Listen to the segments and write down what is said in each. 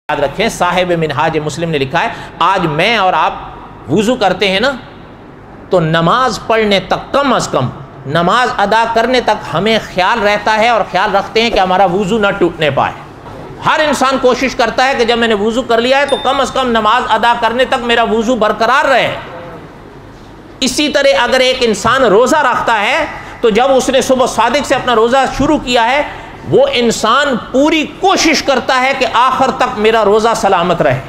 याद रखें, साहिब मिनहाज मुस्लिम ने लिखा है, आज मैं और आप वुज़ू करते हैं ना, तो नमाज पढ़ने तक कम अज़ कम नमाज अदा करने तक हमें ख्याल रहता है और ख्याल रखते हैं कि हमारा वुज़ू ना टूटने पाए। हर इंसान कोशिश करता है कि जब मैंने वुज़ू कर लिया है तो कम अज़ कम नमाज अदा करने तक मेरा वुज़ू बरकरार रहे। इसी तरह अगर एक इंसान रोज़ा रखता है तो जब उसने सुबह सादिक से अपना रोज़ा शुरू किया है, वो इंसान पूरी कोशिश करता है कि आखिर तक मेरा रोज़ा सलामत रहे।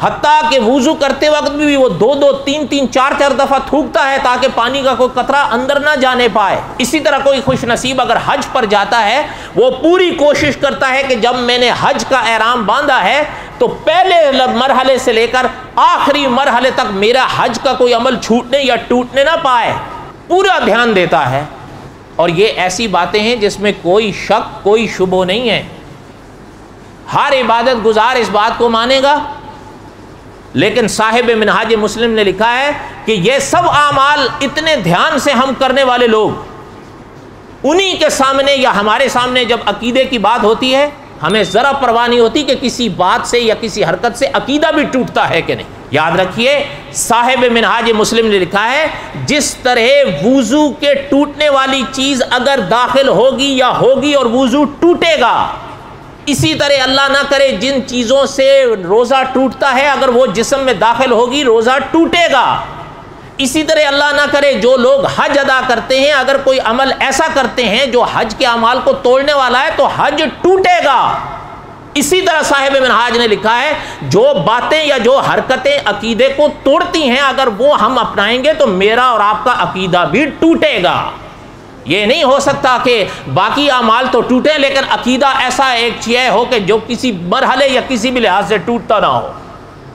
हत्ता कि वुज़ू करते वक्त भी वो दो दो तीन तीन चार चार दफ़ा थूकता है ताकि पानी का कोई कतरा अंदर ना जाने पाए। इसी तरह कोई खुश नसीब अगर हज पर जाता है, वो पूरी कोशिश करता है कि जब मैंने हज का एहराम बांधा है तो पहले मरहले से लेकर आखिरी मरहले तक मेरा हज का कोई अमल छूटने या टूटने ना पाए, पूरा ध्यान देता है। और ये ऐसी बातें हैं जिसमें कोई शक कोई शुबो नहीं है। हर इबादत गुजार इस बात को मानेगा। लेकिन साहिब मिनहाज मुस्लिम ने लिखा है कि ये सब आमाल इतने ध्यान से हम करने वाले लोग, उन्हीं के सामने या हमारे सामने जब अकीदे की बात होती है, हमें ज़रा परवाह नहीं होती कि किसी बात से या किसी हरकत से अकीदा भी टूटता है कि नहीं। याद रखिए, साहिब मिनहाज मुस्लिम ने लिखा है, जिस तरह वुज़ू के टूटने वाली चीज़ अगर दाखिल होगी या होगी और वुज़ू टूटेगा, इसी तरह अल्लाह ना करे जिन चीज़ों से रोज़ा टूटता है अगर वो जिस्म में दाखिल होगी रोज़ा टूटेगा। इसी तरह अल्लाह ना करे जो लोग हज अदा करते हैं, अगर कोई अमल ऐसा करते हैं जो हज के अमाल को तोड़ने वाला है तो हज टूटेगा। इसी तरह साहिब मिनहाज ने लिखा है, जो बातें या जो हरकतें अकीदे को तोड़ती हैं अगर वो हम अपनाएंगे तो मेरा और आपका अकीदा भी टूटेगा। ये नहीं हो सकता कि बाकी अमाल तो टूटे लेकिन अकीदा ऐसा एक चीज़ हो कि जो किसी मरहले या किसी भी लिहाज से टूटता ना हो,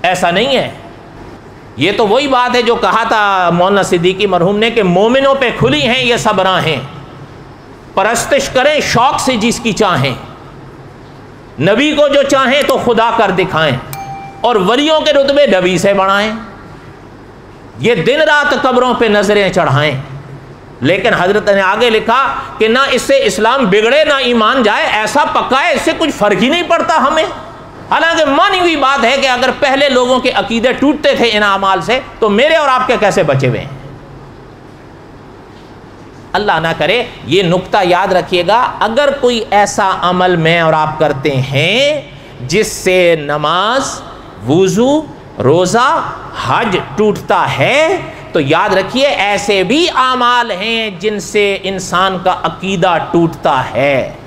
ऐसा नहीं है। ये तो वही बात है जो कहा था मौलाना सिद्दीकी मरहूम ने कि मोमिनों पे खुली हैं ये सब राहें, परस्तिश करें शौक से जिसकी चाहें, नबी को जो चाहें तो खुदा कर दिखाएं और वलियों के रुतबे नबी से बढ़ाएं, ये दिन रात कब्रों पे नजरें चढ़ाएं। लेकिन हजरत ने आगे लिखा कि ना इससे इस्लाम बिगड़े ना ईमान जाए, ऐसा पक्का है इससे कुछ फर्क ही नहीं पड़ता हमें। हालांकि मानी हुई बात है कि अगर पहले लोगों के अकीदे टूटते थे इन अमाल से तो मेरे और आपके कैसे बचे हुए हैं। अल्लाह ना करे, ये नुक्ता याद रखिएगा, अगर कोई ऐसा अमल मैं और आप करते हैं जिससे नमाज, वुज़ू, रोज़ा, हज टूटता है, तो याद रखिए ऐसे भी आमाल हैं जिनसे इंसान का अकीदा टूटता है।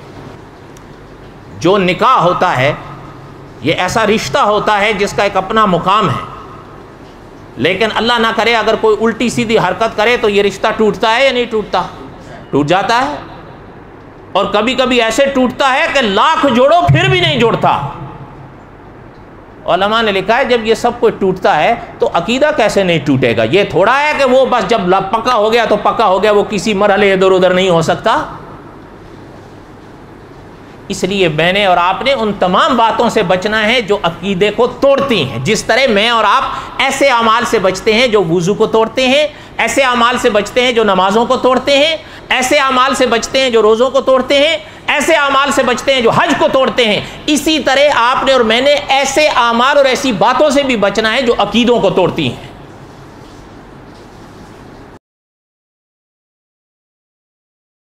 जो निकाह होता है ये ऐसा रिश्ता होता है जिसका एक अपना मुकाम है, लेकिन अल्लाह ना करे अगर कोई उल्टी सीधी हरकत करे तो ये रिश्ता टूटता है या नहीं टूटता? टूट जाता है। और कभी कभी ऐसे टूटता है कि लाख जोड़ो फिर भी नहीं जुड़ता। उलमा ने लिखा है जब ये सब कुछ टूटता है तो अकीदा कैसे नहीं टूटेगा। ये थोड़ा है कि वो बस जब पक्का हो गया तो पक्का हो गया, वो किसी मरहले इधर उधर नहीं हो सकता। इसलिए मैंने और आपने उन तमाम बातों से बचना है जो अकीदे को तोड़ती हैं। जिस तरह मैं और आप ऐसे अमाल से बचते हैं जो वुज़ू को तोड़ते हैं, ऐसे अमाल से बचते हैं जो नमाज़ों को तोड़ते हैं, ऐसे अमाल से बचते हैं जो रोज़ों को तोड़ते हैं, ऐसे अमाल से बचते हैं जो हज को तोड़ते हैं। इसी तरह आपने और मैंने ऐसे अमाल और ऐसी बातों से भी बचना है जो अकीदों को तोड़ती हैं।